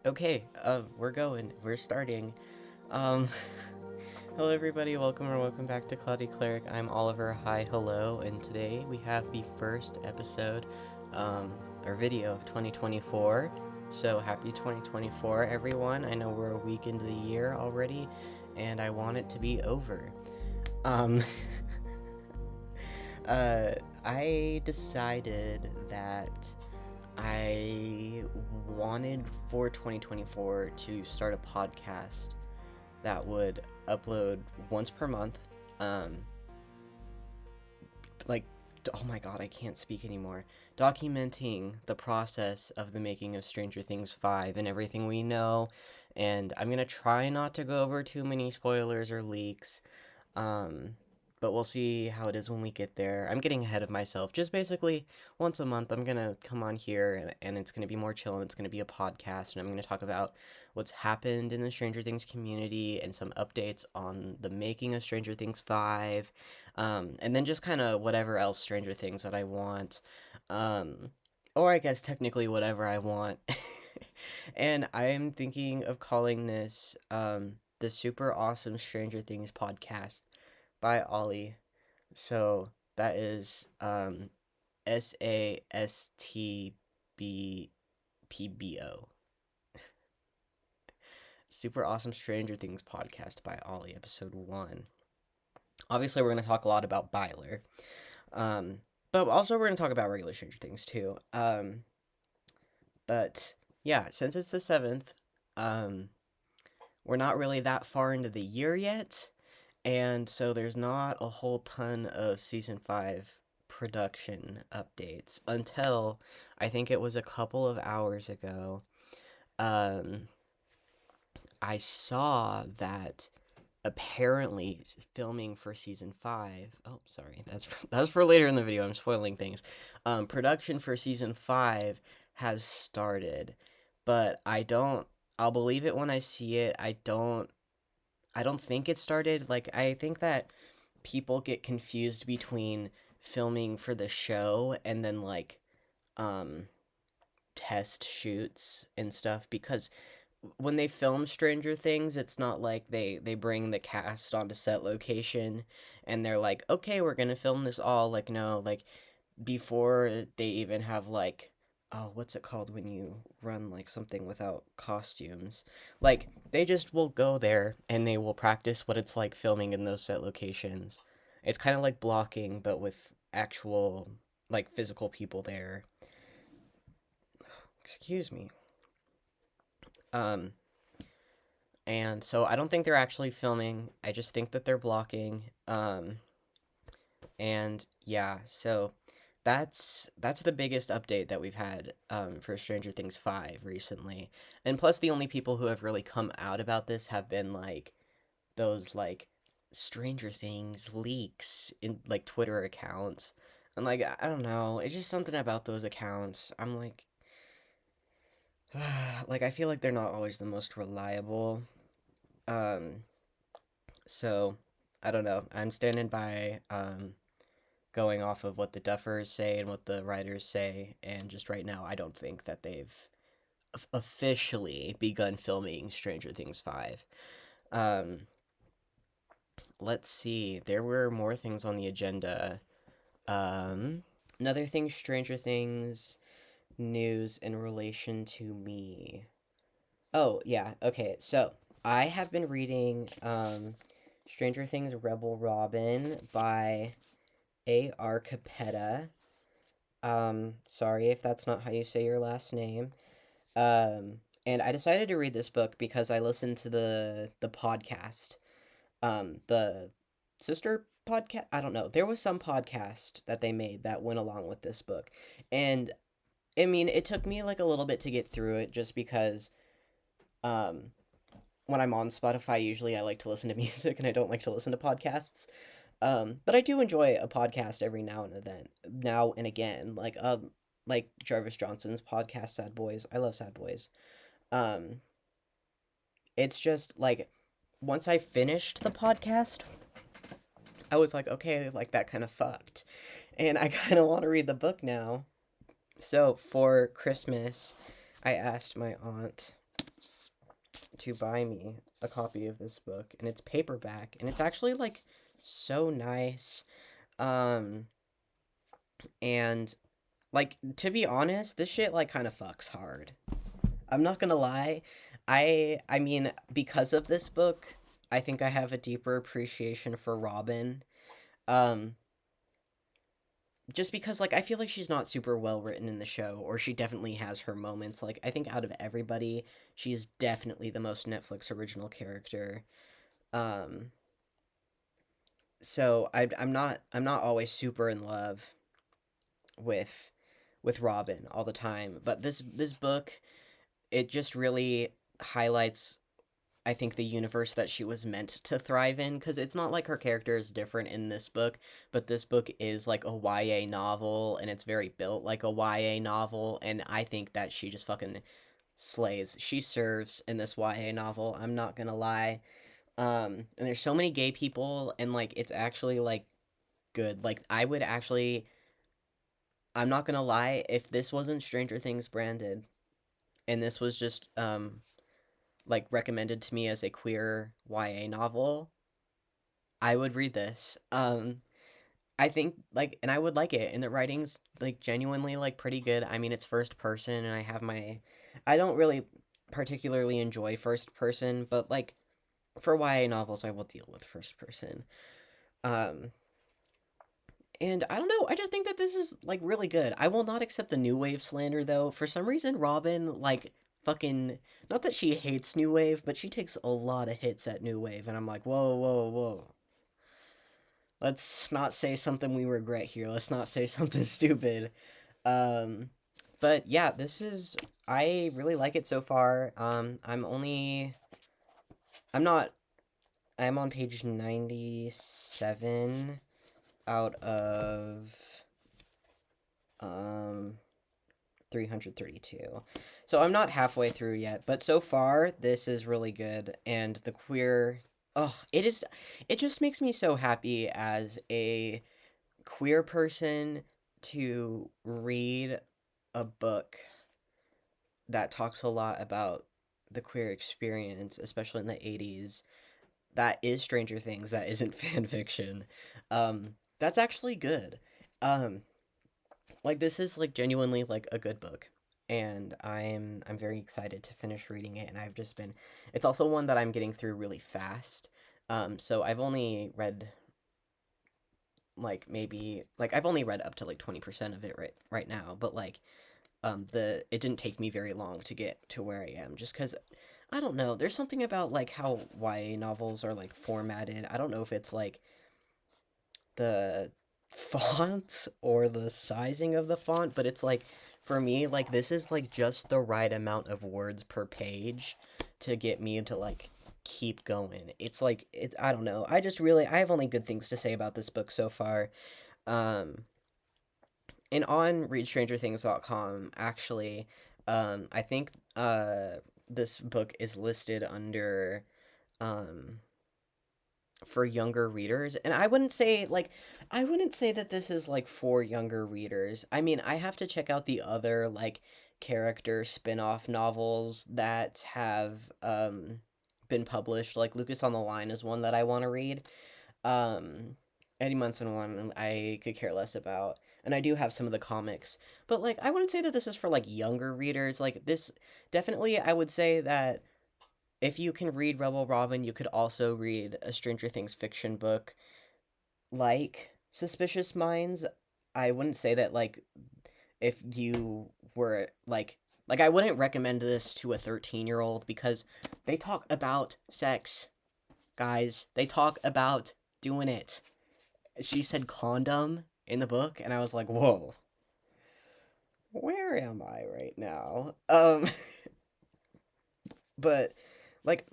Okay, we're starting. Um, Hello everybody, welcome back to Cloudy Cleric. I'm Oliver, hi, hello, and today we have the first episode, or video of 2024. So happy 2024, everyone. I know we're a week into the year already, and I want it to be over. Um, uh, I decided that I wanted for 2024 to start a podcast that would upload once per month. Um, like, oh my god, I can't speak anymore. Documenting the process of the making of Stranger Things 5 and everything we know. And I'm gonna try not to go over too many spoilers or leaks. Um, but we'll see how it is when we get there. I'm getting ahead of myself. Just basically, once a month, I'm gonna come on here and it's gonna be more chill and it's gonna be a podcast. And I'm gonna talk about what's happened in the Stranger Things community and some updates on the making of Stranger Things 5. And then just kind of whatever else Stranger Things that I want. Um, or I guess technically whatever I want. And I am thinking of calling this the Super Awesome Stranger Things podcast by Ollie. So that is SASTPBO. Super Awesome Stranger Things podcast by Ollie, episode 1. Obviously, we're going to talk a lot about Byler. Um, but also, we're going to talk about regular Stranger Things too. But yeah, since it's the 7th, um, we're not really that far into the year yet. And so there's not a whole ton of season 5 production updates until I think it was a couple of hours ago. Um, I saw that apparently filming for season 5. Oh, sorry. That's for later in the video. I'm spoiling things. Production for season 5 has started, but I'll believe it when I see it. I don't think it started. Like, I think that people get confused between filming for the show and then like um test shoots and stuff, because when they film Stranger Things, it's not like they bring the cast onto set location and they're like, "Okay, we're going to film this all." Like, no, like before they even have like, oh, what's it called when you run like something without costumes? Like, they just will go there and they will practice what it's like filming in those set locations. It's kind of like blocking, but with actual like physical people there. Excuse me. Um, and so I don't think they're actually filming. I just think that they're blocking. And yeah, so that's the biggest update that we've had for Stranger Things 5 recently. And plus, the only people who have really come out about this have been like those like Stranger Things leaks in like Twitter accounts. And like, I don't know, it's just something about those accounts. I'm like, like, I feel like they're not always the most reliable. Um, so I don't know. I'm standing by going off of what the Duffers say and what the writers say, and just right now, I don't think that they've officially begun filming Stranger Things 5. Um, let's see. There were more things on the agenda. Um, Another thing, Stranger Things news in relation to me. Oh, yeah. Okay. So, I have been reading Stranger Things Rebel Robin by A.R. Capetta. Sorry if that's not how you say your last name. And I decided to read this book because I listened to the podcast. The sister podcast, I don't know. There was some podcast that they made that went along with this book. And I mean, it took me like a little bit to get through it just because um when I'm on Spotify, usually I like to listen to music and I don't like to listen to podcasts. But I do enjoy a podcast every now and again, like Jarvis Johnson's podcast, Sad Boys. I love Sad Boys. Um, it's just like once I finished the podcast, I was like, okay, like that kind of fucked, and I kind of want to read the book now. So for Christmas, I asked my aunt to buy me a copy of this book, and it's paperback, and it's actually like so nice. Um, and like to be honest, this shit like kind of fucks hard. I'm not gonna lie. I mean, because of this book, I think I have a deeper appreciation for Robin. Um, just because like I feel like she's not super well written in the show, or she definitely has her moments. Like I think out of everybody, she's definitely the most Netflix original character. Um, so I'm not always super in love with Robin all the time, but this book, it just really highlights, I think, the universe that she was meant to thrive in, because it's not like her character is different in this book, but this book is like a YA novel, and it's very built like a YA novel, and I think that she just fucking slays. She serves in this YA novel, I'm not gonna lie. And there's so many gay people, and like it's actually like good. Like I would actually, I'm not gonna lie, if this wasn't Stranger Things branded, and this was just like recommended to me as a queer YA novel, I would read this. I think like, and I would like it, and the writing's like genuinely like pretty good. I mean, it's first person, and I don't really particularly enjoy first person, but like for YA novels, I will deal with first person. Um, and I don't know, I just think that this is like really good. I will not accept the new wave slander though. For some reason, Robin like fucking, not that she hates new wave, but she takes a lot of hits at new wave, and I'm like, whoa, whoa, whoa. Let's not say something we regret here. Let's not say something stupid. Um, but yeah, this is, I really like it so far. I'm not, I'm on page 97 out of um 332. So I'm not halfway through yet, but so far this is really good, and the queer, oh, it just makes me so happy as a queer person to read a book that talks a lot about the queer experience, especially in the 80s. That is Stranger Things, that isn't fan fiction. That's actually good. Um, like this is like genuinely like a good book, and I'm very excited to finish reading it, and I've just been, it's also one that I'm getting through really fast. So I've only read like maybe like I've only read up to like 20% of it right now, but like the it didn't take me very long to get to where I am, just cuz I don't know, there's something about like how YA novels are like formatted. I don't know if it's like the font or the sizing of the font, but it's like for me like this is like just the right amount of words per page to get me to like keep going. It's like it's, I don't know. I just really, I have only good things to say about this book so far. Um and on readstrangerthings.com actually, I think this book is listed under um for younger readers, and I wouldn't say that this is like for younger readers. I mean, I have to check out the other like character spin-off novels that have been published. Like Lucas on the Line is one that I want to read. um Eddie Munson one I could care less about, and I do have some of the comics, but like I wouldn't say that this is for like younger readers. Like this, definitely I would say that if you can read Rebel Robin, you could also read a Stranger Things fiction book like Suspicious Minds. I wouldn't say that like if you were like I wouldn't recommend this to a 13-year-old, because they talk about sex, guys. They talk about doing it. She said condom in the book, and I was like, "Whoa. Where am I right now?" But like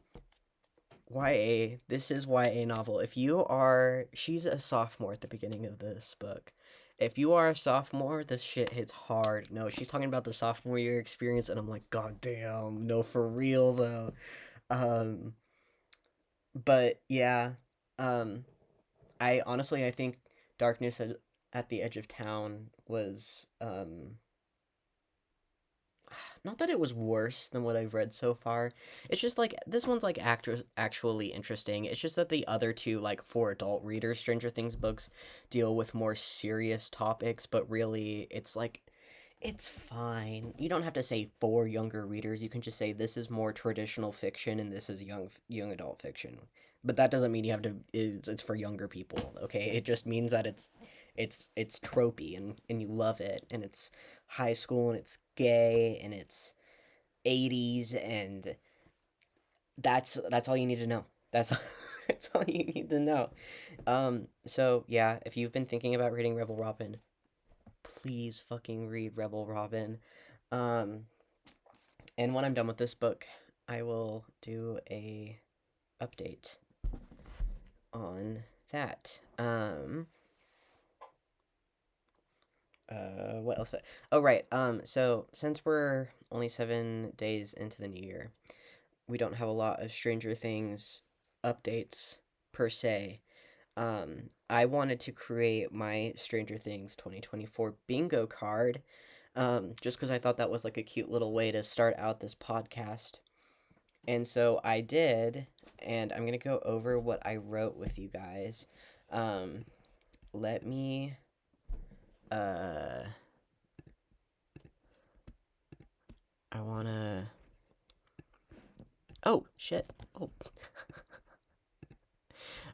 YA, this is YA novel. If you are, she's a sophomore at the beginning of this book. If you are a sophomore, this shit hits hard. No, she's talking about the sophomore year experience, and I'm like, God damn, no, for real though. Um, but yeah, um, I honestly, I think Darkness at the Edge of Town was, not that it was worse than what I've read so far. It's just like this one's like actually interesting. It's just that the other two, like for adult readers, Stranger Things books deal with more serious topics, but really it's like it's fine. You don't have to say for younger readers. You can just say this is more traditional fiction and this is young adult fiction. But that doesn't mean you have to it's for younger people, okay? It just means that it's tropey and you love it and it's high school and it's gay and it's 80s and that's all you need to know. That's that's all you need to know. So yeah, if you've been thinking about reading Rebel Robin, please fucking read Rebel Robin. Um, and when I'm done with this book, I will do a update on that. What else? Oh, right. So since we're only 7 days into the new year, we don't have a lot of Stranger Things updates per se. I wanted to create my Stranger Things 2024 bingo card, just because I thought that was like a cute little way to start out this podcast. And so I did, and I'm gonna go over what I wrote with you guys. Um, let me, uh, I wanna, oh, shit. Oh,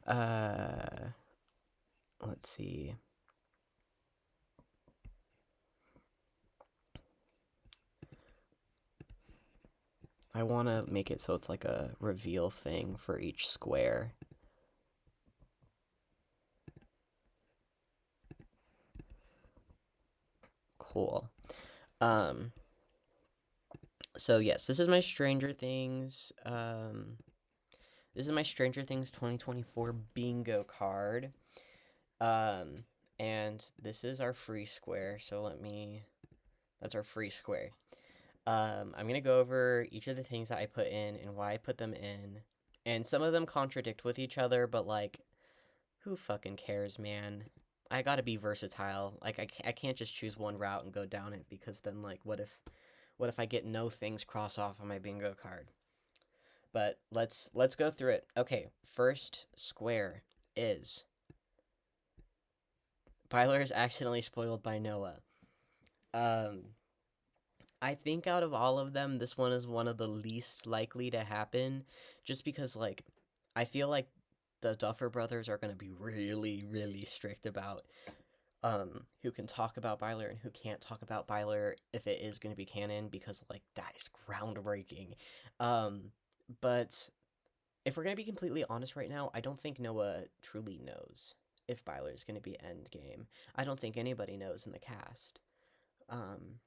uh, let's see. I want to make it so it's like a reveal thing for each square. Cool. Um, so yes, this is my Stranger Things. This is my Stranger Things 2024 bingo card. Um, and this is our free square. So that's our free square. I'm gonna go over each of the things that I put in and why I put them in. And some of them contradict with each other, but like, who fucking cares, man? I gotta be versatile. Like, I can't just choose one route and go down it because then, like, what if I get no things cross off on my bingo card? But let's go through it. Okay, first square is Byler is accidentally spoiled by Noah. Um, I think out of all of them, this one is one of the least likely to happen, just because like I feel like the Duffer brothers are going to be really, really strict about who can talk about Byler and who can't talk about Byler if it is going to be canon, because like that is groundbreaking. Um, but if we're going to be completely honest right now, I don't think Noah truly knows if Byler is going to be Endgame. I don't think anybody knows in the cast. Um,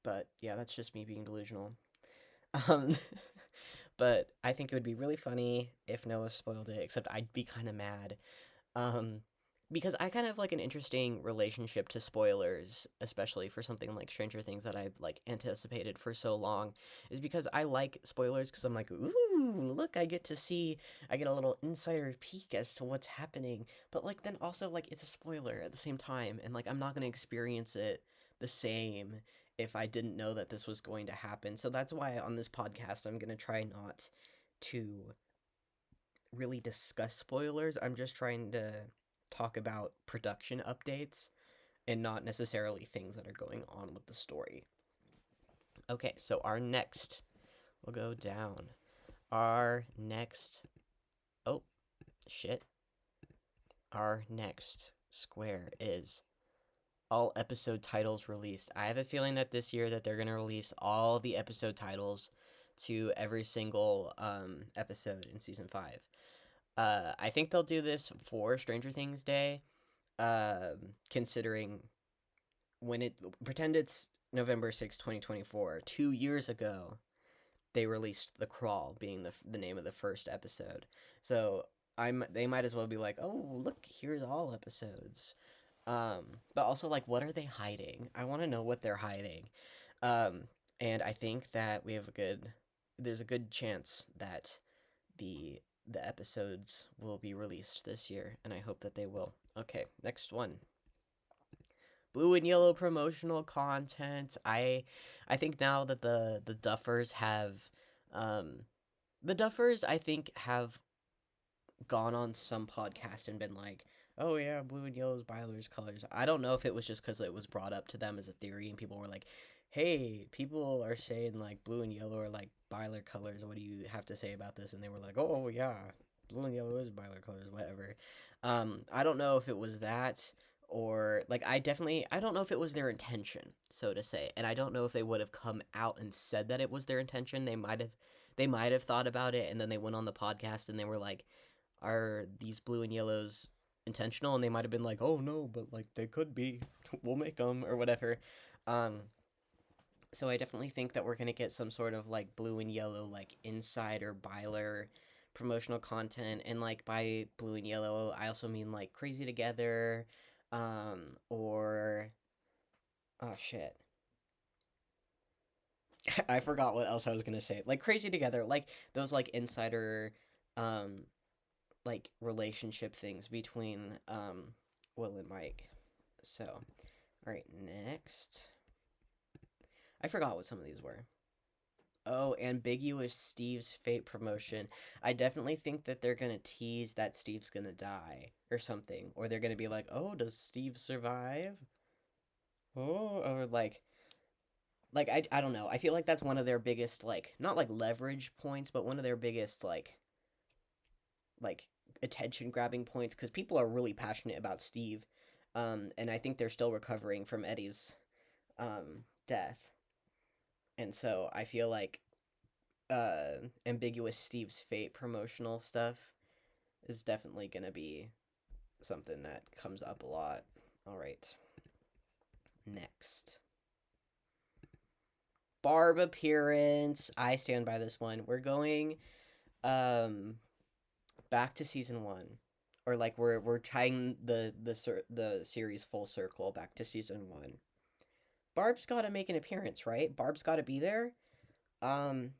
but yeah, that's just me being delusional. Um, but I think it would be really funny if Noah spoiled it, except I'd be kind of mad. Um, because I kind of have like an interesting relationship to spoilers, especially for something like Stranger Things that I've like anticipated for so long, is because I like spoilers because I'm like, ooh, look, I get a little insider peek as to what's happening. But like then also like it's a spoiler at the same time, and like I'm not gonna experience it the same if I didn't know that this was going to happen. So that's why on this podcast I'm gonna try not to really discuss spoilers. I'm just trying to talk about production updates and not necessarily things that are going on with the story. Okay, so we'll go down. Our next, oh, shit. Our next square is all episode titles released. I have a feeling that this year that they're going to release all the episode titles to every single episode in season 5. I think they'll do this for Stranger Things Day, considering when it pretend it's November 6th, 2024. 2 years ago, they released The Crawl, being the name of the first episode. So they might as well be like, oh look, here's all episodes. But also like, what are they hiding? I want to know what they're hiding. Um, and I think that there's a good chance that the the episodes will be released this year, and I hope that they will. Okay, next one. blue and yellow promotional content. I think now that the Duffers have um the Duffers I think have gone on some podcast and been like, "Oh yeah, blue and yellow is Byler's colors." I don't know if it was just because it was brought up to them as a theory, and people were like, "Hey, people are saying like blue and yellow are like Byler colors. What do you have to say about this?" And they were like, "Oh yeah, blue and yellow is Byler colors, whatever." I don't know if it was that or like I don't know if it was their intention, so to say, and I don't know if they would have come out and said that it was their intention. They might have thought about it, and then they went on the podcast and they were like, are these blue and yellows intentional? And they might have been like, oh no, but like they could be. We'll make them or whatever. Um, so I definitely think that we're gonna get some sort of like blue and yellow like insider Byler promotional content, and like by blue and yellow, I also mean like Crazy Together, or oh shit. I forgot what else I was gonna say. Like Crazy Together, like those like insider um like relationship things between Will and Mike. So, all right, next. I forgot what some of these were. Oh, ambiguous Steve's fate promotion. I definitely think that they're gonna tease that Steve's gonna die or something, or they're gonna be like, "Oh, does Steve survive?" Oh, or like I don't know. I feel like that's one of their biggest like not like leverage points, but one of their biggest like attention grabbing points because people are really passionate about Steve, and I think they're still recovering from Eddie's death, and so I feel like ambiguous Steve's fate promotional stuff is definitely gonna be something that comes up a lot. All right, next. Barb appearance. I stand by this one. We're going um back to season 1, or like we're trying the series full circle back to season 1. Barb's got to make an appearance, right? Barb's got to be there. um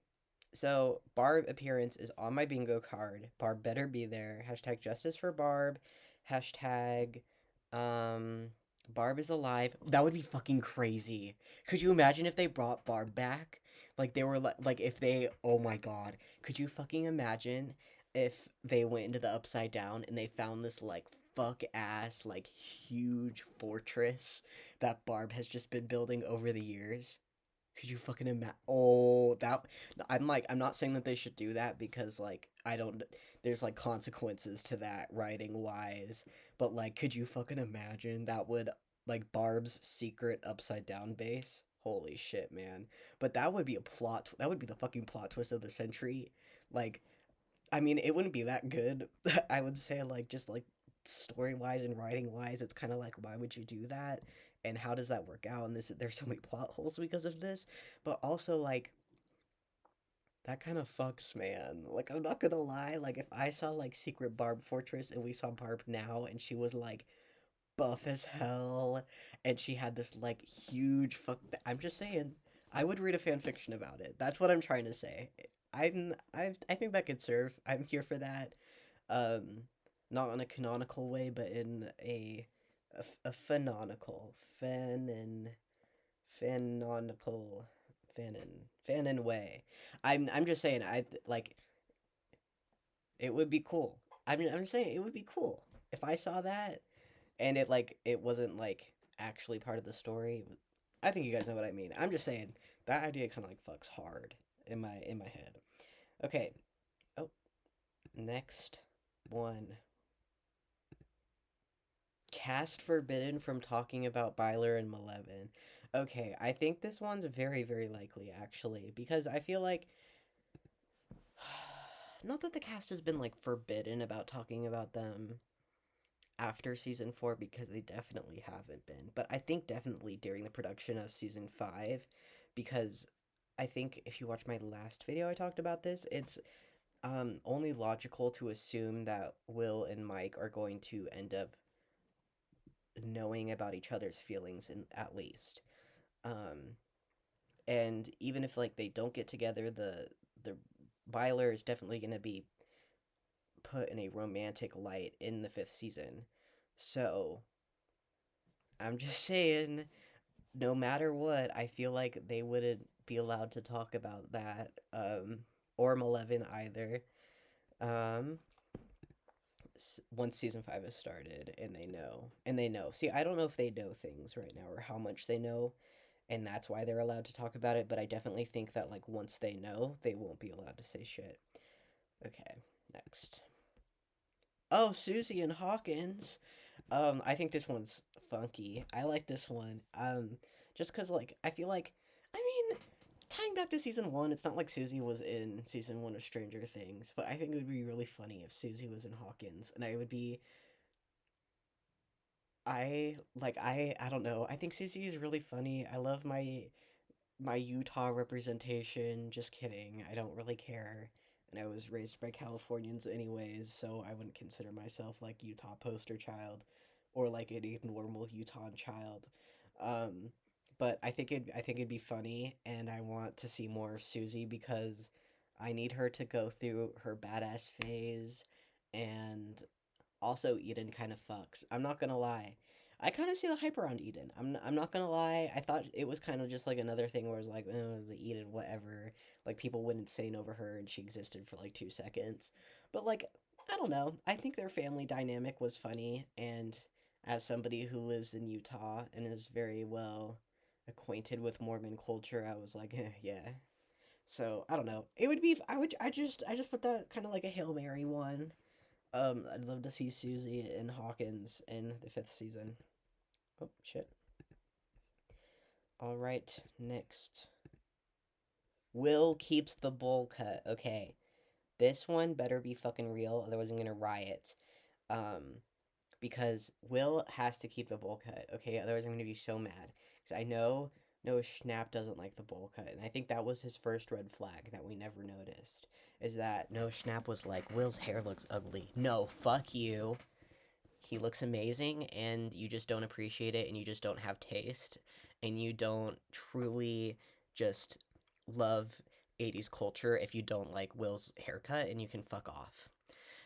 so Barb appearance is on my bingo card. Barb better be there. Hashtag justice for Barb. Hashtag um Barb is alive. That would be fucking crazy. Could you imagine if they brought Barb back? Like they were like if they, oh my god. Could you fucking imagine if they went into the upside down and they found this like fuck ass like huge fortress that Barb has just been building over the years? Could you fucking imagine? Oh, that I'm like, I'm not saying that they should do that because like I don't. There's like consequences to that writing wise, but like, could you fucking imagine that would like Barb's secret upside down base? Holy shit, man! But that would be a plot. That would be the fucking plot twist of the century. Like, I mean, it wouldn't be that good. I would say like just like story wise and writing wise, it's kind of like why would you do that, and how does that work out? And this there's so many plot holes because of this, but also like that kind of fucks, man. Like I'm not gonna lie, like if I saw like Secret Barb Fortress and we saw Barb now and she was like buff as hell and she had this like huge I'm just saying I would read a fan fiction about it. That's what I'm trying to say. I think that could serve. I'm here for that. Um, not in a canonical way, but in a fanonical fanonical fanon way. I'm just saying I like it would be cool. I'm just saying it would be cool if I saw that and it like it wasn't like actually part of the story. I think you guys know what I mean. I'm just saying that idea kind of like fucks hard in my head. Okay. Oh, next one. Cast forbidden from talking about Byler and Malevin. Okay, I think this one's very, very likely actually because I feel like not that the cast has been like forbidden about talking about them after season 4 because they definitely haven't been, but I think definitely during the production of season 5 because I think if you watch my last video I talked about this, it's only logical to assume that Will and Mike are going to end up knowing about each other's feelings in at least. Um, and even if like they don't get together, the Byler is definitely going to be put in a romantic light in the 5th season. So I'm just saying, no matter what, I feel like they wouldn't be allowed to talk about that, or Malevolent either. Um, Once season 5 has started and they know. See, I don't know if they know things right now or how much they know, and that's why they're allowed to talk about it, but I definitely think that, like, once they know, they won't be allowed to say shit. Okay, next. Oh, Susie and Hawkins. I think this one's funky. I like this one. Just cause like I feel like, I mean, tying back to season one, it's not like Susie was in season one of Stranger Things, but I think it would be really funny if Susie was in Hawkins, and I would be. I don't know. I think Susie is really funny. I love my Utah representation. Just kidding. I don't really care. And I was raised by Californians anyways, so I wouldn't consider myself like Utah poster child or like any normal Utah child. Um, but I think it'd be funny, and I want to see more of Susie because I need her to go through her badass phase, and also, Eden kind of fucks. I'm not gonna lie. I kind of see the hype around Eden. I'm not gonna lie. I thought it was kind of just like another thing where it was like, oh, it was the Eden, whatever. Like, people went insane over her and she existed for like 2 seconds. But, like, I don't know. I think their family dynamic was funny. And as somebody who lives in Utah and is very well acquainted with Mormon culture, I was like, yeah. So, I don't know. It would be, I just put that kind of like a Hail Mary one. I'd love to see Susie and Hawkins in the fifth season. Oh, shit. All right, next. Will keeps the bowl cut. Okay, this one better be fucking real, otherwise I'm gonna riot. Um, because Will has to keep the bowl cut. Okay, otherwise I'm gonna be so mad. Because I know Noah Schnapp doesn't like the bowl cut, and I think that was his first red flag that we never noticed. Is that Noah Schnapp was like, Will's hair looks ugly. No, fuck you. He looks amazing, and you just don't appreciate it, and you just don't have taste, and you don't truly just love 80s culture if you don't like Will's haircut, and you can fuck off.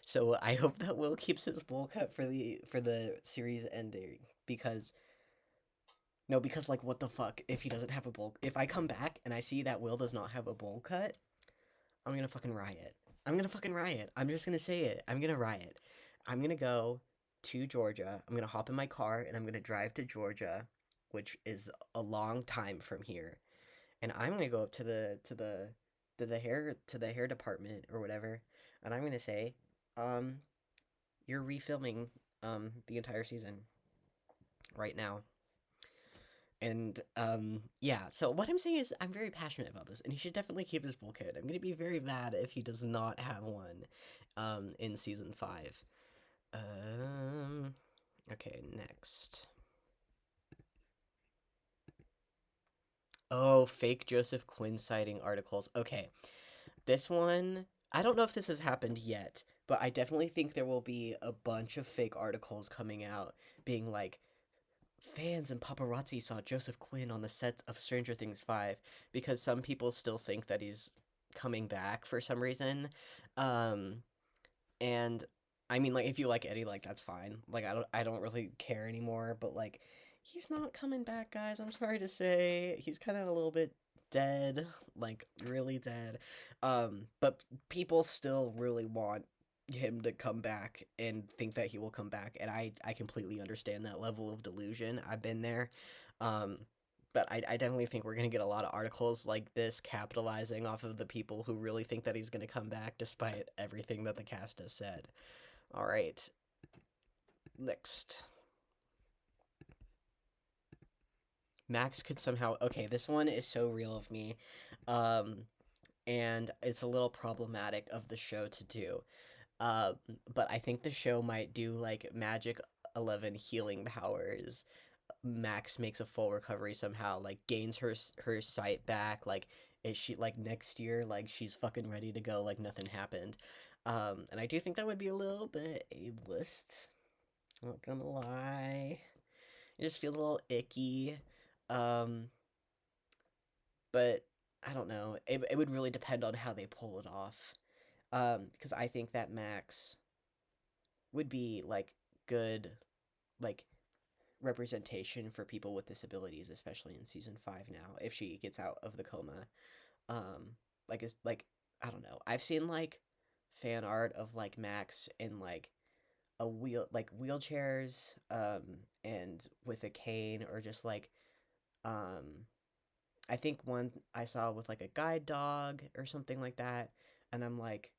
So I hope that Will keeps his bowl cut for the series ending, because no, because, like, what the fuck if he doesn't have a bowl? If I come back and I see that Will does not have a bowl cut, I'm gonna fucking riot. I'm gonna fucking riot. I'm just gonna say it. I'm gonna riot. I'm gonna go to Georgia. I'm gonna hop in my car and I'm gonna drive to Georgia, which is a long time from here. And I'm gonna go up to the hair department or whatever, and I'm gonna say, um, you're refilming the entire season right now. And yeah, so what I'm saying is I'm very passionate about this, and he should definitely keep his bowl cut. I'm gonna be very mad if he does not have one in season 5. Um okay, next. Oh, fake Joseph Quinn sighting articles. Okay. This one, I don't know if this has happened yet, but I definitely think there will be a bunch of fake articles coming out being like, fans and paparazzi saw Joseph Quinn on the set of Stranger Things 5, because some people still think that he's coming back for some reason. Um and I mean, like, if you like Eddie, like, that's fine. Like, I don't really care anymore, but like, he's not coming back, guys. I'm sorry to say. He's kind of a little bit dead, like, really dead. But people still really want him to come back and think that he will come back, and I completely understand that level of delusion. I've been there. Um but I definitely think we're going to get a lot of articles like this capitalizing off of the people who really think that he's going to come back despite everything that the cast has said. All right, next. Max could somehow. Okay, this one is so real of me. Um, and it's a little problematic of the show to do. But I think the show might do like Magic 11 healing powers. Max makes a full recovery somehow, like gains her sight back, like is she like next year, like she's fucking ready to go, like nothing happened. And I do think that would be a little bit ableist. Not gonna lie, it just feels a little icky. Um, but I don't know. It would really depend on how they pull it off. Because I think that Max would be like good, like representation for people with disabilities, especially in season 5 now, if she gets out of the coma. Um, like it's like I don't know. I've seen like fan art of like Max in like a wheelchairs, and with a cane, or just like um I think one I saw with like a guide dog or something like that, and I'm like,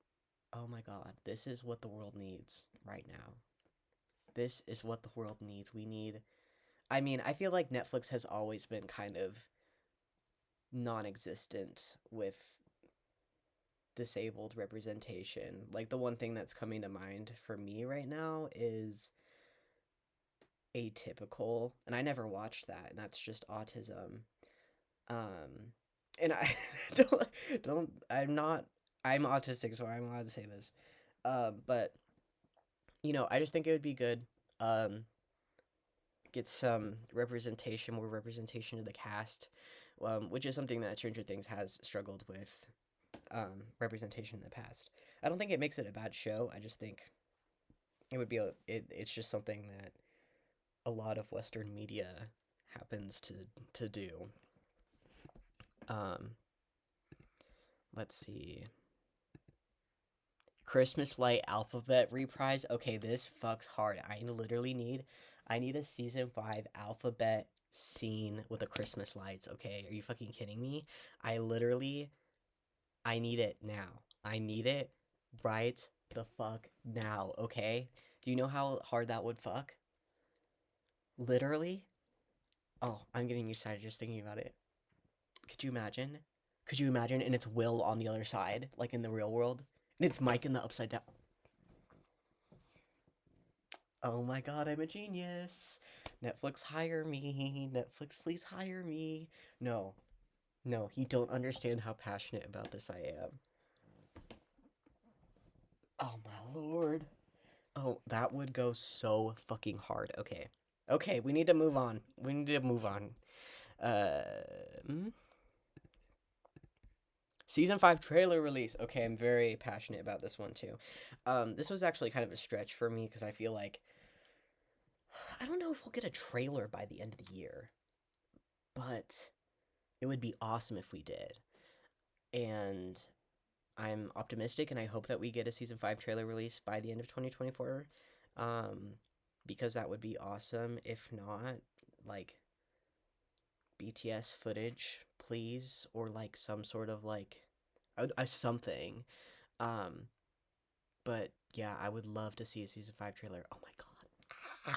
oh my god, this is what the world needs right now. This is what the world needs. We need. I mean, I feel like Netflix has always been kind of non-existent with disabled representation. Like the one thing that's coming to mind for me right now is Atypical, and I never watched that, and that's just autism. Um, and I don't I'm not I'm autistic, so I'm allowed to say this. But I just think it would be good. Um, get some representation, more representation of the cast, which is something that Stranger Things has struggled with. Representation in the past. I don't think it makes it a bad show. I just think it would be it's just something that a lot of Western media happens to do. Um, let's see. Christmas Light Alphabet reprise. Okay, this fucks hard. I need a season 5 Alphabet scene with the Christmas lights. Okay, are you fucking kidding me? I literally I need it now. I need it right the fuck now, okay? Do you know how hard that would fuck? Literally? Oh, I'm getting excited just thinking about it. Could you imagine? Could you imagine? And it's Will on the other side, like in the real world. And it's Mike in the upside down. Oh my god, I'm a genius. Netflix, hire me. Netflix, please hire me. No, no, you don't understand how passionate about this I am. Oh my lord. Oh, that would go so fucking hard. Okay. Okay, we need to move on. We need to move on. Uh, mm? Season 5 trailer release. Okay, I'm very passionate about this one too. This was actually kind of a stretch for me because I feel like I don't know if we'll get a trailer by the end of the year, but it would be awesome if we did. And I'm optimistic, and I hope that we get a season 5 trailer release by the end of 2024. Um, because that would be awesome. If not, like BTS footage, please, or like some sort of like something. Um, but yeah, I would love to see a season 5 trailer. Oh my god.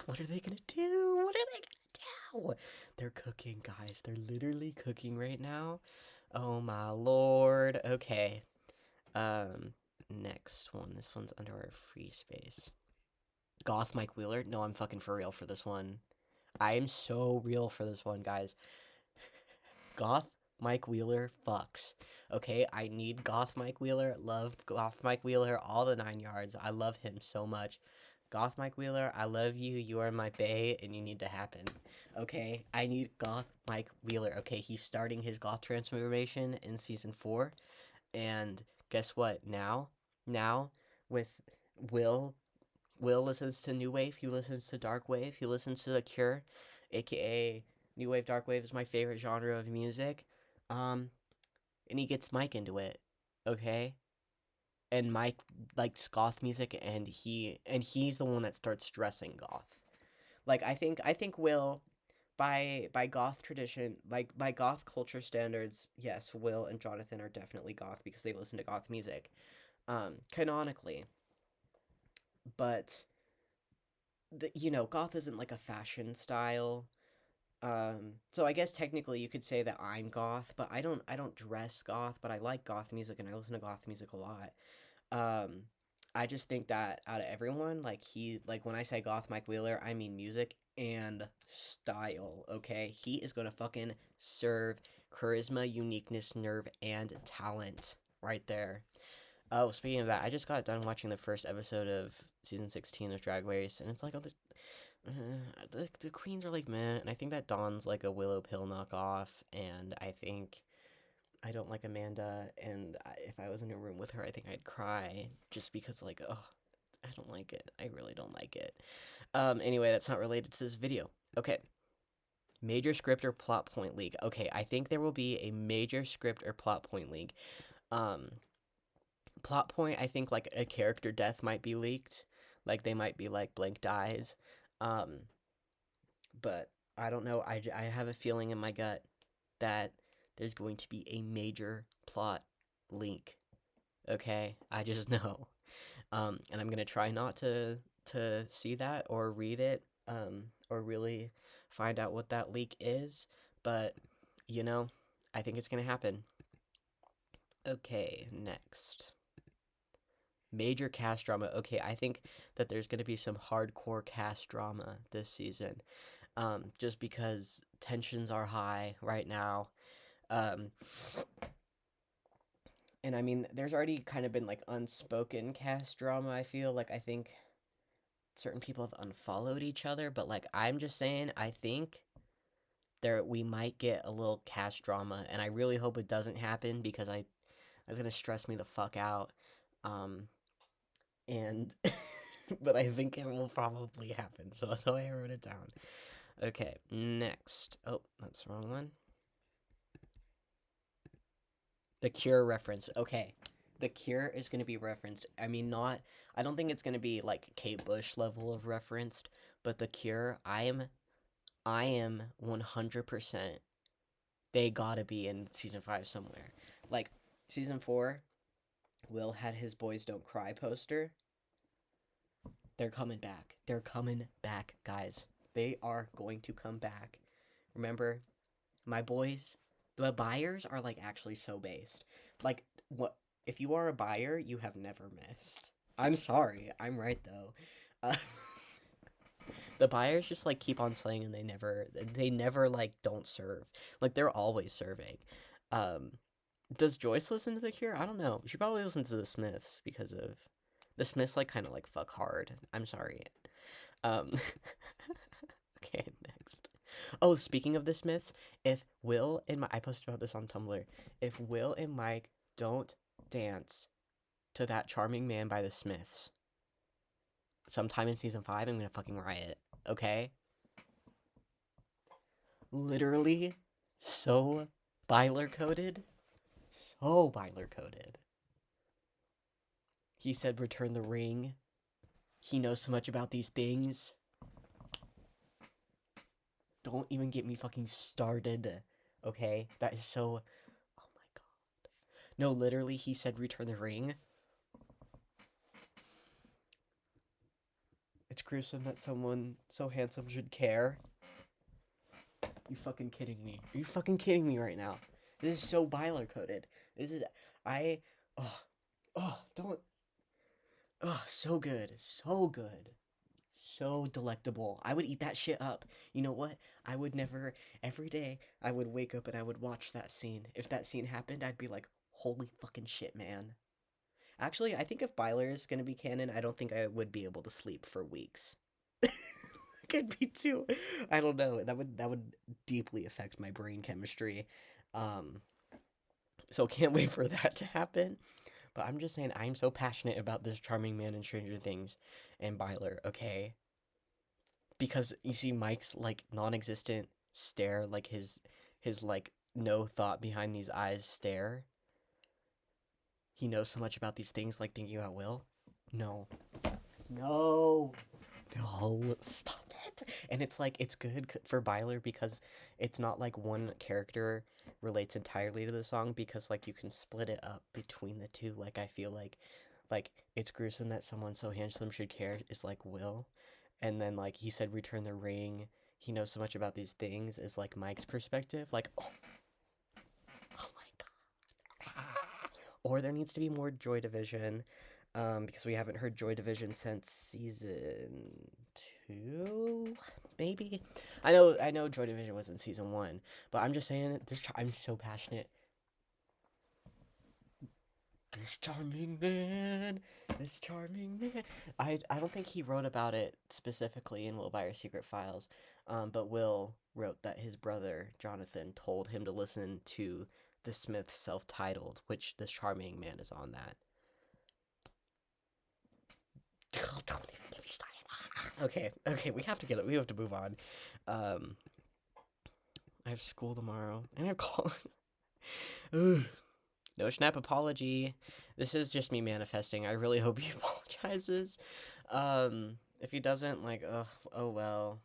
What are they gonna do? What are they gonna do? They're cooking, guys. They're literally cooking right now. Oh my lord. Okay. Um, next one. This one's under our free space. Goth Mike Wheeler. No, I'm fucking for real for this one. I am so real for this one, guys. Goth Mike Wheeler fucks. Okay, I need Goth Mike Wheeler. Love Goth Mike Wheeler, all the 9 yards. I love him so much. Goth Mike Wheeler, I love you. You are my bae, and you need to happen. Okay, I need Goth Mike Wheeler. Okay, he's starting his goth transformation in season 4, and guess what? Now, with Will, Will listens to New Wave. He listens to Dark Wave. He listens to The Cure, aka New Wave, Dark Wave is my favorite genre of music. Um, and he gets Mike into it. Okay, and Mike likes goth music, and he's the one that starts dressing goth. Like I think Will, by goth tradition, like by goth culture standards, yes, Will and Jonathan are definitely goth because they listen to goth music. Canonically, but goth isn't like a fashion style. So I guess technically you could say that I'm goth, but I don't dress goth, but I like goth music and I listen to goth music a lot. Um, I just think that out of everyone, like when I say goth Mike Wheeler, I mean music and style, okay? He is gonna fucking serve charisma, uniqueness, nerve, and talent right there. Oh, speaking of that, I just got done watching the first episode of season 16 of Drag Race, and it's like, oh, this the queens are like meh, and I think that Dawn's like a Willow Pill knockoff, and I think I don't like Amanda, and if I was in a room with her, I think I'd cry just because like, oh, I don't like it. I really don't like it. Anyway, that's not related to this video. Okay. Major script or plot point leak. Okay, I think there will be a major script or plot point leak. Um, Plot point, I think like a character death might be leaked. Like they might be like Blank dies. Um, but I don't know. I have a feeling in my gut that there's going to be a major plot leak. Okay, I just know. And I'm gonna try not to see that or read it, or really find out what that leak is. But you know, I think it's gonna happen. Okay, next. Major cast drama. Okay, I think that there's gonna be some hardcore cast drama this season. Just because tensions are high right now. Um, and I mean, there's already kind of been like unspoken cast drama. I feel like I think certain people have unfollowed each other, but like I'm just saying, I think there we might get a little cast drama, and I really hope it doesn't happen because I it's gonna stress me the fuck out. Um, and but I think it will probably happen, so that's why I wrote it down. Okay, next. Oh, that's the wrong one. The Cure reference. Okay. The Cure is going to be referenced. I mean, not. I don't think it's going to be like Kate Bush level of referenced, but The Cure, I am 100%. They gotta be in season 5 somewhere. Like, season 4, Will had his Boys Don't Cry poster. They're coming back. They're coming back, guys. They are going to come back. Remember, my boys, the buyers are like actually so based. Like, what if you are a buyer, you have never missed. I'm sorry, I'm right though. Uh, the buyers just like keep on slaying, and they never like don't serve. Like they're always serving. Um, does Joyce listen to The Cure? I don't know. She probably listens to the Smiths because of the Smiths like kind of like fuck hard. I'm sorry. Um, okay, next. Oh, speaking of the Smiths, if Will and I posted about this on Tumblr. If Will and Mike don't dance to That Charming Man by the Smiths sometime in season 5, I'm gonna fucking riot. Okay? Literally so Byler coded. So Byler coded. He said return the ring. He knows so much about these things. Don't even get me fucking started. Okay? That is so. Oh my god. No, literally, he said return the ring. It's gruesome that someone so handsome should care. You fucking kidding me? Are you fucking kidding me right now? This is so Byler coded. This is. I. Oh. Oh, don't. Oh, so good. So good. So delectable. I would eat that shit up. You know what? I would never, every day, I would wake up and I would watch that scene. If that scene happened, I'd be like, holy fucking shit, man. Actually, I think if Byler is gonna be canon, I don't think I would be able to sleep for weeks. Could be too. I don't know. That would deeply affect my brain chemistry. Um, so can't wait for that to happen. But I'm just saying, I'm so passionate about this charming man in Stranger Things and Byler. Okay, because you see Mike's like non-existent stare, like his like no thought behind these eyes stare. He knows so much about these things, like thinking about Will. No, no, no, stop it. And it's like it's good for Byler because it's not like one character relates entirely to the song, because like you can split it up between the two. Like I feel like it's gruesome that someone so handsome should care is like Will, and then like he said return the ring, he knows so much about these things is like Mike's perspective, like oh my god. Or there needs to be more Joy Division, because we haven't heard Joy Division since season 2, maybe. I know Joy Division was in season 1, but I'm just saying I'm so passionate. This charming man, this charming man. I don't think he wrote about it specifically in Will Byers' Secret Files, but Will wrote that his brother Jonathan told him to listen to the Smiths' self-titled, which this charming man is on that. Don't even get me started. Okay, we have to move on. Um, I have school tomorrow, and I have call. Ugh. No Schnapp apology. This is just me manifesting. I really hope he apologizes. If he doesn't, like, oh well,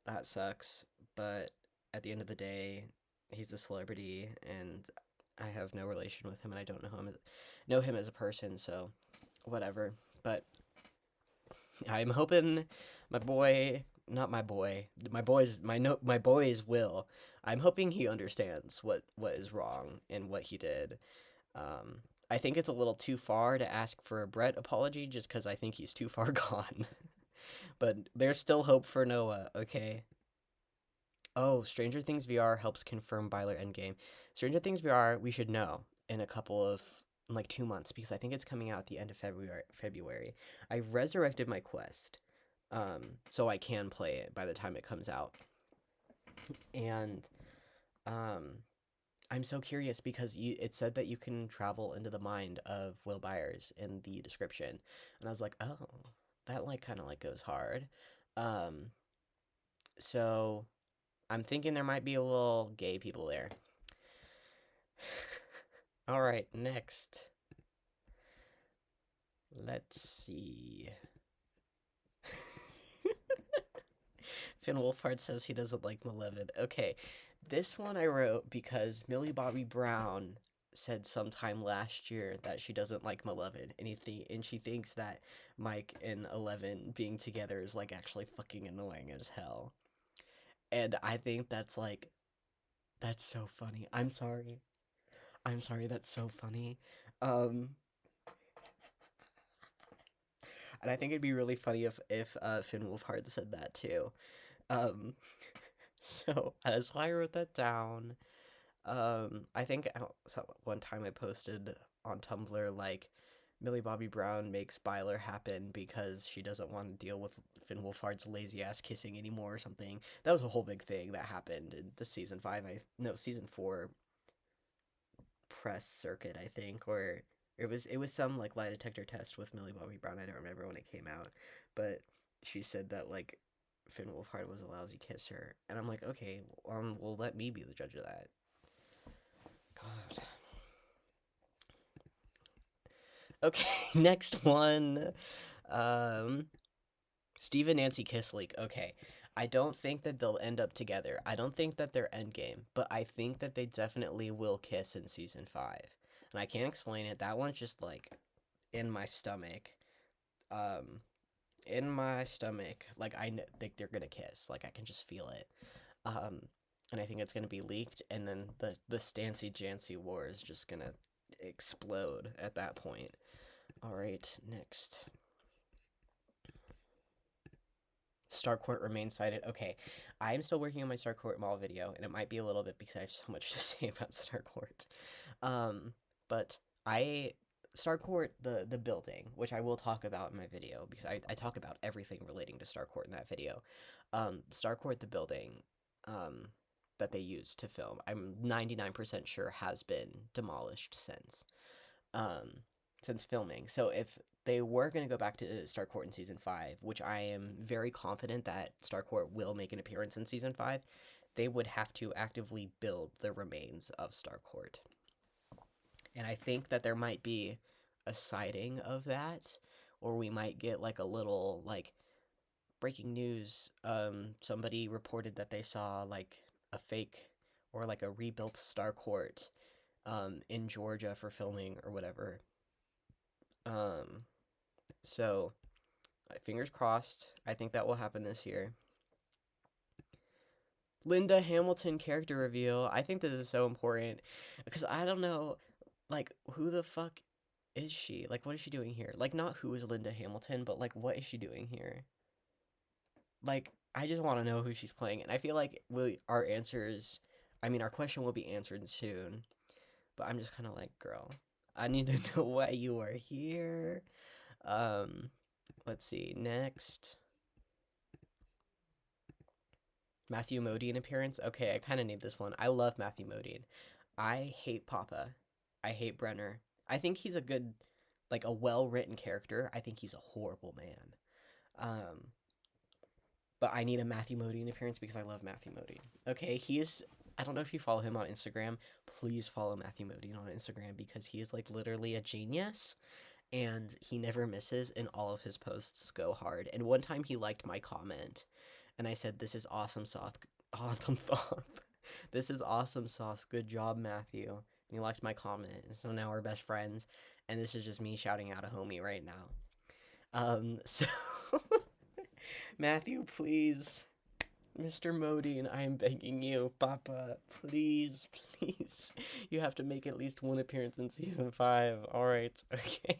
that sucks. But at the end of the day, he's a celebrity, and I have no relation with him, and I don't know him as a person. So, whatever. But I'm hoping my boy, not my boy, my boys, my no, my boys will. I'm hoping he understands what is wrong and what he did. Um, I think it's a little too far to ask for a Brett apology just because I think he's too far gone. But there's still hope for Noah, okay? Oh, Stranger Things VR helps confirm Byler Endgame. Stranger Things VR, we should know in a couple of like 2 months because I think it's coming out at the end of February. I've resurrected my Quest, so I can play it by the time it comes out. And um, I'm so curious because it said that you can travel into the mind of Will Byers in the description, and I was like, oh, that like kind of like goes hard. Um, so I'm thinking there might be a little gay people there. All right, next. Let's see. Finn Wolfhard says he doesn't like Malevolent. Okay, this one I wrote because Millie Bobby Brown said sometime last year that she doesn't like Malevolent, and she thinks that Mike and Eleven being together is like actually fucking annoying as hell. And I think that's so funny. I'm sorry. I'm sorry. That's so funny. Um, and I think it'd be really funny if Finn Wolfhard said that too. Um, so that's why I wrote that down. I think so one time I posted on Tumblr like Millie Bobby Brown makes Byler happen because she doesn't want to deal with Finn Wolfhard's lazy ass kissing anymore or something. That was a whole big thing that happened in the season 5. Season 4 press circuit, I think, or it was some like lie detector test with Millie Bobby Brown. I don't remember when it came out, but she said that like Finn Wolfhard was a lousy kisser, and I'm like, okay, well, let me be the judge of that. God. Okay, next one. Um, Steve and Nancy kiss leak. Okay, I don't think that they'll end up together. I don't think that they're endgame, but I think that they definitely will kiss in season 5. And I can't explain it. That one's just like in my stomach. Um, in my stomach, like think they're gonna kiss. Like I can just feel it. Um, and I think it's gonna be leaked, and then the Stancy Jancy war is just gonna explode at that point. All right, next. Starcourt remains cited. Okay, I'm still working on my Starcourt Mall video, and it might be a little bit because I have so much to say about Starcourt. But I Starcourt the building, which I will talk about in my video because I talk about everything relating to Starcourt in that video. Starcourt the building, that they used to film, I'm 99% sure has been demolished um, since filming. So if they were going to go back to Starcourt in season 5, which I am very confident that Starcourt will make an appearance in season 5, they would have to actively build the remains of Starcourt. And I think that there might be a sighting of that, or we might get like a little like breaking news. Somebody reported that they saw like a fake or like a rebuilt Starcourt in Georgia for filming or whatever. Um, so fingers crossed. I think that will happen this year. Linda Hamilton character reveal. I think this is so important because I don't know, like, who the fuck is she? Like, what is she doing here? Like, not who is Linda Hamilton, but like, what is she doing here? Like, I just want to know who she's playing, and I feel like our answers, I mean, our question will be answered soon, but I'm just kind of like, girl, I need to know why you are here. Um, let's see, next. Matthew Modine appearance. Okay, I kind of need this one. I love Matthew Modine. I hate Papa. I hate Brenner. I think he's a good, like a well written character. I think he's a horrible man. Um, but I need a Matthew Modine appearance because I love Matthew Modine. Okay, he is. I don't know if you follow him on Instagram. Please follow Matthew Modine on Instagram because he is like literally a genius and he never misses and all of his posts go hard. And one time he liked my comment and I said, "This is awesome sauce. Awesome sauce. This is awesome sauce. Good job, Matthew." And he liked my comment. And so now we're best friends and this is just me shouting out a homie right now. So Matthew, please, Mr. Modine, I am begging you, Papa, please, please. You have to make at least one appearance in season 5. All right, okay.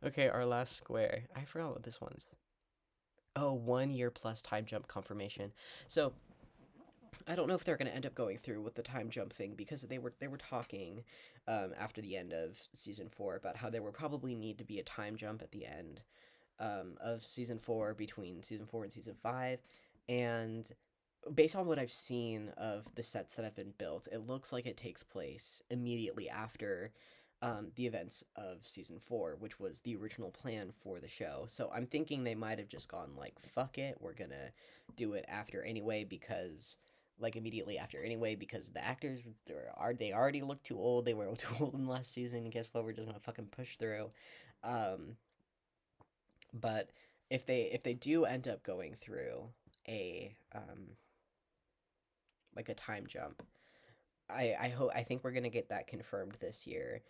Okay, our last square. I forgot what this one's. Oh, 1 year plus time jump confirmation. So I don't know if they're going to end up going through with the time jump thing because they were talking after the end of season 4 about how there would probably need to be a time jump at the end of season 4 between season 4 and season 5, and based on what I've seen of the sets that have been built, it looks like it takes place immediately after the events of season 4, which was the original plan for the show. So I'm thinking they might have just gone like, fuck it, we're gonna do it after anyway because like immediately after anyway because the actors they already look too old. They were too old in last season. And guess what? We're just gonna fucking push through. Um, but if they do end up going through a like a time jump, I think we're gonna get that confirmed this year.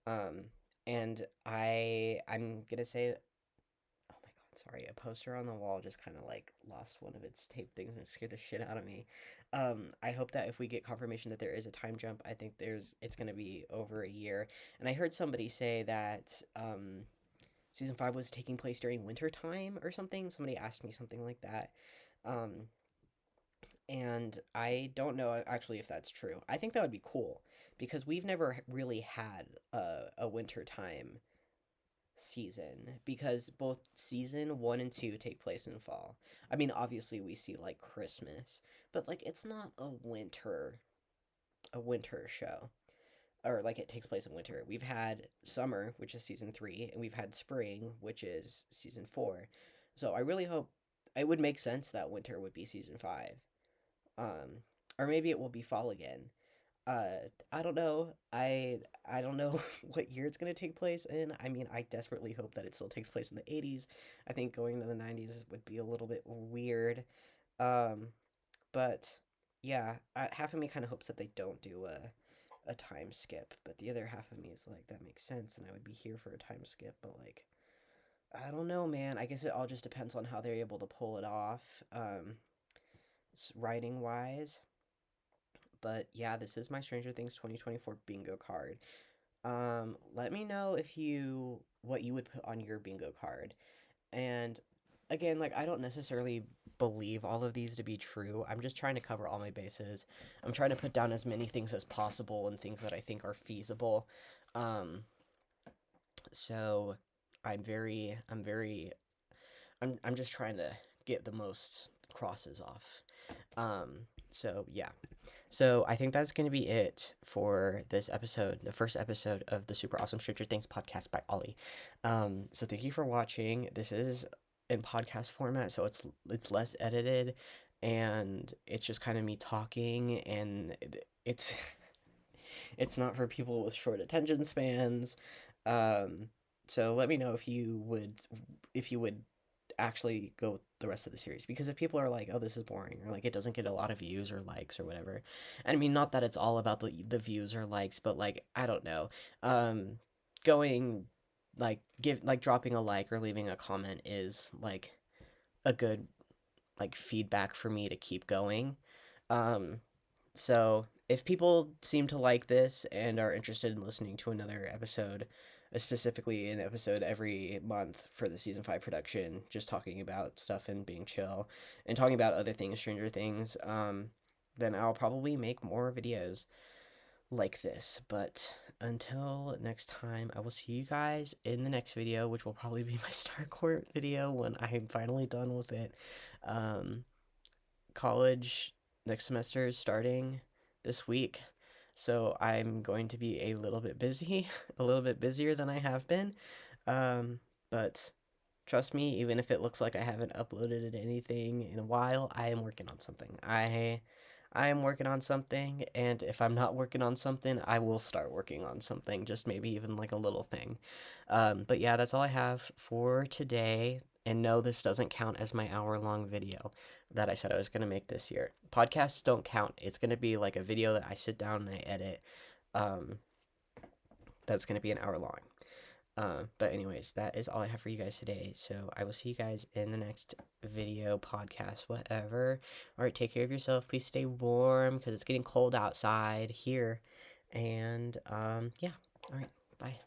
Um, and I'm gonna say, oh my god, sorry, a poster on the wall just kind of like lost one of its tape things and it scared the shit out of me. I hope that if we get confirmation that there is a time jump, I think it's gonna be over a year. And I heard somebody say that season 5 was taking place during winter time or something. Somebody asked me something like that. Um, and I don't know actually if that's true. I think that would be cool because we've never really had a winter time season because both season 1 and 2 take place in fall. I mean, obviously we see like Christmas, but like it's not a winter show or like it takes place in winter. We've had summer, which is season 3, and we've had spring, which is season 4. So I really hope it would make sense that winter would be season 5. Um, or maybe it will be fall again. I don't know. I don't know what year it's gonna take place in. I mean, I desperately hope that it still takes place in the 80s. I think going into the 90s would be a little bit weird. Um, but yeah, half of me kind of hopes that they don't do a time skip, but the other half of me is like that makes sense, and I would be here for a time skip. But like, I don't know, man. I guess it all just depends on how they're able to pull it off, writing wise. But yeah, this is my Stranger Things 2024 bingo card. Let me know if you what you would put on your bingo card. And again, like I don't necessarily believe all of these to be true. I'm just trying to cover all my bases. I'm trying to put down as many things as possible and things that I think are feasible. Um, so I'm just trying to get the most crosses off. So yeah. So I think that's gonna be it for this episode, the first episode of the Super Awesome Stranger Things podcast by Ollie. So thank you for watching. This is in podcast format, so it's less edited, and it's just kind of me talking, and it's it's not for people with short attention spans. Um, so let me know if you would actually go the rest of the series because if people are like, oh, this is boring, or like it doesn't get a lot of views or likes or whatever. And I mean, not that it's all about the views or likes, but like I don't know, going dropping a like or leaving a comment is like a good like feedback for me to keep going. um so if people seem to like this and are interested in listening to another episode, specifically an episode every month for the season 5 production, just talking about stuff and being chill and talking about other things, Stranger Things, then I'll probably make more videos like this. But until next time, I will see you guys in the next video, which will probably be my Star Court video when I'm finally done with it. Um, College next semester is starting this week, so I'm going to be a little bit busy, a little bit busier than I have been. But Trust me, even if it looks like I haven't uploaded anything in a while, I am working on something. I am working on something, and if I'm not working on something, I will start working on something, just maybe even like a little thing. But yeah, that's all I have for today. And no, this doesn't count as my hour-long video that I said I was going to make this year. Podcasts don't count. It's going to be like a video that I sit down and I edit. Um, that's going to be an hour long. But anyways, that is all I have for you guys today. So I will see you guys in the next video, podcast, whatever. All right, take care of yourself. Please stay warm because it's getting cold outside here. And yeah, all right, bye.